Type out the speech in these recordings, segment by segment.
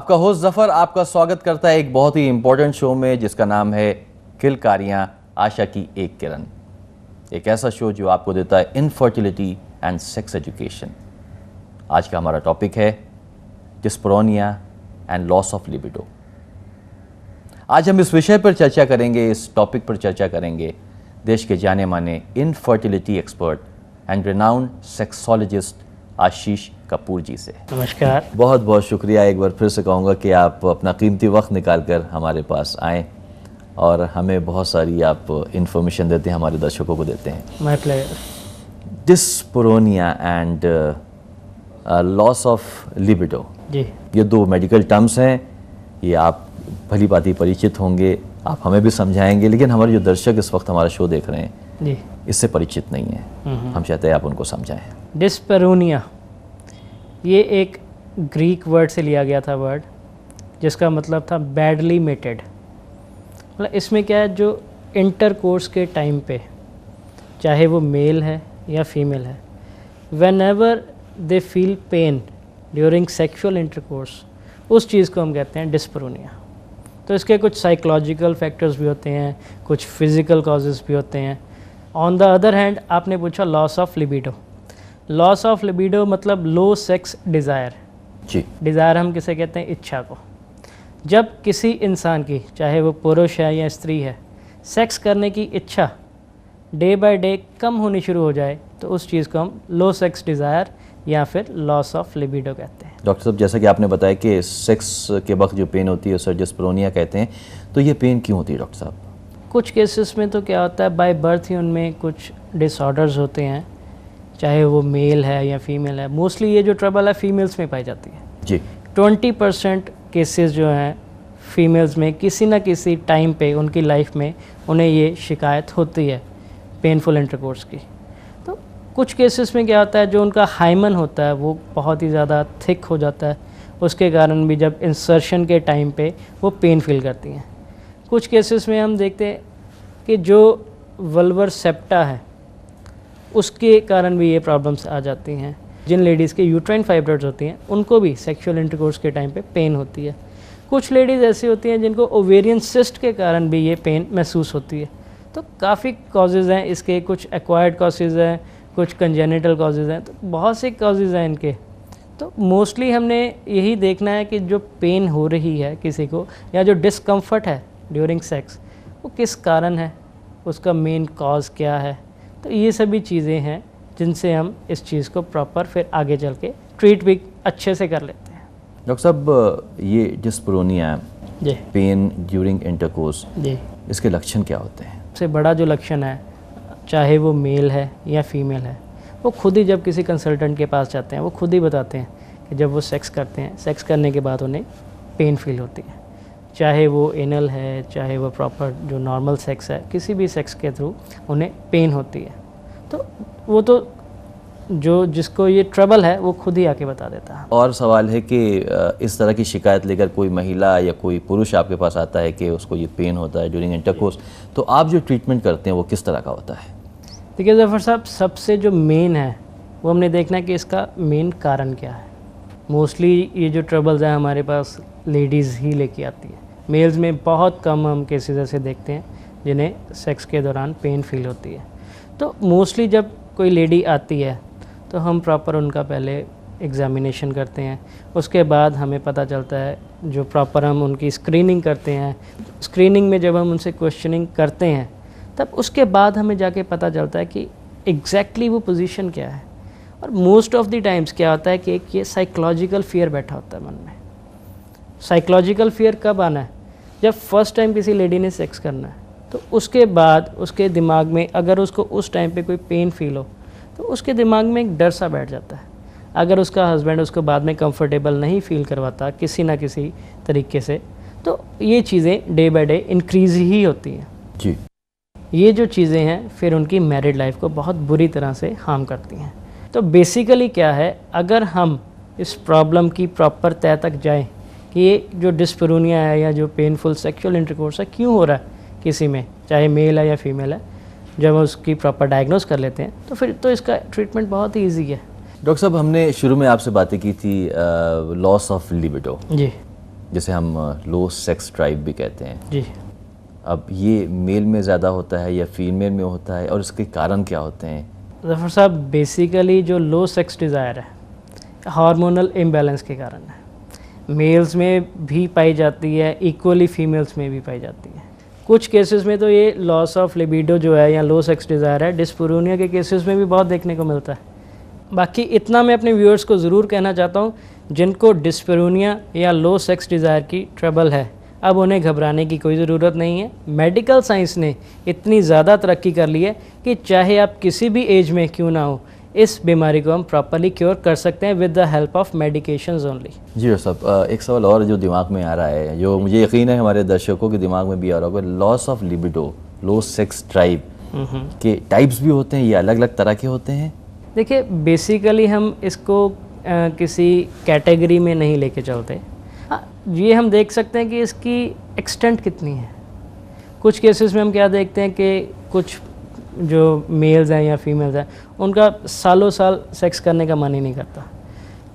आपका होस्ट जफर आपका स्वागत करता है एक बहुत ही इंपॉर्टेंट शो में जिसका नाम है किलकारियां आशा की एक किरण। एक ऐसा शो जो आपको देता है इनफर्टिलिटी एंड सेक्स एजुकेशन। आज का हमारा टॉपिक है डिस्परोनिया एंड लॉस ऑफ लिबिडो। आज हम इस विषय पर चर्चा करेंगे, इस टॉपिक पर चर्चा करेंगे देश के जाने माने infertility expert and renowned sexologist Ashish Kapoor ji से। नमस्कार। बहुत बहुत शुक्रिया। एक बार फिर से कहूँगा कि आप अपना कीमती वक्त निकाल कर हमारे पास आएँ और हमें बहुत सारी आप इंफॉर्मेशन देते हैं, हमारे दर्शकों को देते हैं। My pleasure. Dyspareunia and loss of libido, जी, ये दो मेडिकल टर्म्स हैं। ये आप भली भांति परिचित होंगे, आप हमें भी समझाएंगे, लेकिन हमारे जो दर्शक इस वक्त हमारा शो देख रहे हैं जी, इससे परिचित नहीं है। हम चाहते हैं आप उनको समझाएं। डिस्पेरोनिया ये एक ग्रीक वर्ड से लिया गया था वर्ड, जिसका मतलब था बैडली मेटेड। मतलब इसमें क्या है, जो इंटरकोर्स के टाइम पे, चाहे वो मेल है या फीमेल है, when ever they feel pain during sexual intercourse, उस चीज़ को हम कहते हैं डिस्पेरोनिया। तो इसके कुछ साइकोलॉजिकल फैक्टर्स भी होते हैं, कुछ फिज़िकल कॉजेज़ भी होते हैं। ऑन द अदर हैंड आपने पूछा loss of libido. Loss of libido मतलब लो सेक्स डिज़ायर। जी, डिज़ायर हम किसे कहते हैं? इच्छा को। जब किसी इंसान की, चाहे वो पुरुष है या स्त्री है, सेक्स करने की इच्छा डे बाय डे कम होनी शुरू हो जाए तो उस चीज़ को हम लो सेक्स डिज़ायर या फिर लॉस ऑफ लिबिडो कहते हैं। डॉक्टर साहब, जैसा कि आपने बताया कि सेक्स के वक्त जो पेन होती है उसे डिस्पेरोनिया कहते हैं, तो ये पेन क्यों होती है डॉक्टर साहब? कुछ केसेस में तो क्या होता है, बाय बर्थ ही उनमें कुछ डिसऑर्डर्स होते हैं, चाहे वो मेल है या फीमेल है। मोस्टली ये जो ट्रबल है फीमेल्स में पाई जाती है। जी, 20% केसेस जो हैं फीमेल्स में किसी ना किसी टाइम पे उनकी लाइफ में उन्हें ये शिकायत होती है पेनफुल इंटरकोर्स की। तो कुछ केसेस में क्या होता है, जो उनका हाइमन होता है वो बहुत ही ज़्यादा थिक हो जाता है, उसके कारण भी जब इंसर्शन के टाइम पे वो पेन फील करती हैं। कुछ केसेस में हम देखते हैं कि जो वल्वर सेप्टा है उसके कारण भी ये प्रॉब्लम्स आ जाती हैं। जिन लेडीज़ के यूट्राइन फाइब्रॉइड्स होती हैं उनको भी सेक्सुअल इंटरकोर्स के टाइम पे पेन होती है। कुछ लेडीज़ ऐसी होती हैं जिनको ओवेरियन सिस्ट के कारण भी ये पेन महसूस होती है। तो काफ़ी कॉजेज़ हैं इसके, कुछ एक्वायर्ड कॉजेज़ हैं, कुछ कंजेनिटल कॉजेज़ हैं, तो बहुत से कॉजेज़ हैं इनके। तो मोस्टली हमने यही देखना है कि जो पेन हो रही है किसी को या जो डिस्कम्फर्ट है ड्यूरिंग सेक्स, वो किस कारण है, उसका मेन कॉज क्या है। तो ये सभी चीज़ें हैं जिनसे हम इस चीज़ को प्रॉपर फिर आगे चल के ट्रीट भी अच्छे से कर लेते हैं। डॉक्टर साहब, ये डिस्पेरोनिया जी पेन ड्यूरिंग इंटरकोर्स, जी, इसके लक्षण क्या होते हैं? सबसे बड़ा जो लक्षण है, चाहे वो मेल है या फीमेल है, वो खुद ही जब किसी कंसल्टेंट के पास जाते हैं वो खुद ही बताते हैं कि जब वो सेक्स करते हैं, सेक्स करने के बाद उन्हें पेन फील होती है। चाहे वो एनल है, चाहे वो प्रॉपर जो नॉर्मल सेक्स है, किसी भी सेक्स के थ्रू उन्हें पेन होती है। तो वो तो जो जिसको ये ट्रबल है वो खुद ही आके बता देता है। और सवाल है कि इस तरह की शिकायत लेकर कोई महिला या कोई पुरुष आपके पास आता है कि उसको ये पेन होता है ड्यूरिंग इंटरकोर्स, तो आप जो ट्रीटमेंट करते हैं वो किस तरह का होता है? देखिए जफर साहब, सबसे जो मेन है वो हमने देखना है कि इसका मेन कारण क्या है। मोस्टली ये जो ट्रबल्स हैं हमारे पास लेडीज़ ही लेके आती है। मेल्स में बहुत कम हम केसेस ऐसे देखते हैं जिन्हें सेक्स के दौरान पेन फील होती है। तो मोस्टली जब कोई लेडी आती है तो हम प्रॉपर उनका पहले एग्ज़ामिनेशन करते हैं, उसके बाद हमें पता चलता है, जो प्रॉपर हम उनकी स्क्रीनिंग करते हैं। स्क्रीनिंग में जब हम उनसे क्वेश्चनिंग करते हैं तब उसके बाद हमें जाके पता चलता है कि एग्जैक्टली वो पोजीशन क्या है। और मोस्ट ऑफ द टाइम्स क्या होता है कि एक ये साइकोलॉजिकल फियर बैठा होता है मन में। साइकोलॉजिकल फियर कब आना है? जब फर्स्ट टाइम किसी लेडी ने सेक्स करना है तो उसके बाद उसके दिमाग में अगर उसको उस टाइम पे कोई पेन फील हो तो उसके दिमाग में एक डर सा बैठ जाता है। अगर उसका हस्बैंड उसको बाद में कंफर्टेबल नहीं फील करवाता किसी ना किसी तरीके से, तो ये चीज़ें डे बाय डे इंक्रीज़ ही होती हैं। जी, ये जो चीज़ें हैं फिर उनकी मैरिड लाइफ को बहुत बुरी तरह से हार्म करती हैं। तो बेसिकली क्या है, अगर हम इस प्रॉब्लम की प्रॉपर तह तक जाएं कि ये जो डिस्पेरोनिया है या जो पेनफुल सेक्सुअल इंटरकोर्स है क्यों हो रहा है किसी में, चाहे मेल है या फीमेल है, जब हम उसकी प्रॉपर डायग्नोस कर लेते हैं तो फिर तो इसका ट्रीटमेंट बहुत ही ईजी है। डॉक्टर साहब, हमने शुरू में आपसे बातें की थी लॉस ऑफ लिबिडो। जी, जिसे हम लो सेक्स ड्राइव भी कहते हैं, जी। अब ये मेल में ज़्यादा होता है या फीमेल में होता है, और इसके कारण क्या होते हैं? जफर साहब, बेसिकली जो लो सेक्स डिज़ायर है हार्मोनल इम्बैलेंस के कारण है। मेल्स में भी पाई जाती है, इक्वली फीमेल्स में भी पाई जाती है। कुछ केसेस में तो ये लॉस ऑफ लिबिडो जो है या लो सेक्स डिज़ायर है, डिस्परोनिया के केसेस में भी बहुत देखने को मिलता है। बाकी इतना मैं अपने व्यूअर्स को ज़रूर कहना चाहता हूँ, जिनको डिस्परोनिया या लो सेक्स डिज़ायर की ट्रबल है, अब उन्हें घबराने की कोई ज़रूरत नहीं है। मेडिकल साइंस ने इतनी ज़्यादा तरक्की कर ली है कि चाहे आप किसी भी एज में क्यों ना हो, इस बीमारी को हम प्रॉपरली क्योर कर सकते हैं with the help of medications only. जी साहब, एक सवाल और जो दिमाग में आ रहा है, जो मुझे यकीन है हमारे दर्शकों के दिमाग में भी आ रहा होगा, loss of libido, low sex drive के टाइप्स भी होते हैं, ये अलग अलग तरह के होते हैं? देखिए, बेसिकली हम इसको किसी कैटेगरी में नहीं लेके चलते। ये हम देख सकते हैं कि इसकी एक्सटेंट कितनी है। कुछ केसेस में हम क्या देखते हैं कि कुछ जो मेल्स हैं या फीमेल्स हैं, उनका सालों साल सेक्स करने का मन ही नहीं करता।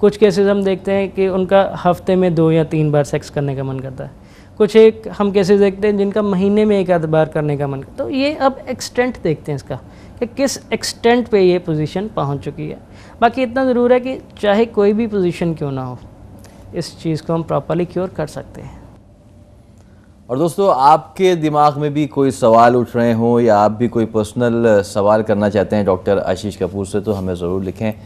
कुछ केसेस हम देखते हैं कि उनका हफ्ते में 2 या 3 बार सेक्स करने का मन करता है। कुछ एक हम केसेस देखते हैं जिनका महीने में 1 आध बार करने का मन करता है। तो ये अब एक्सटेंट देखते हैं इसका कि किस एक्सटेंट पे ये पोजीशन पहुंच चुकी है। बाकी इतना ज़रूर है कि चाहे कोई भी पोजीशन क्यों ना हो, इस चीज़ को हम प्रॉपरली क्योर कर सकते हैं। और दोस्तों, आपके दिमाग में भी कोई सवाल उठ रहे हों या आप भी कोई पर्सनल सवाल करना चाहते हैं डॉक्टर आशीष कपूर से, तो हमें ज़रूर लिखें।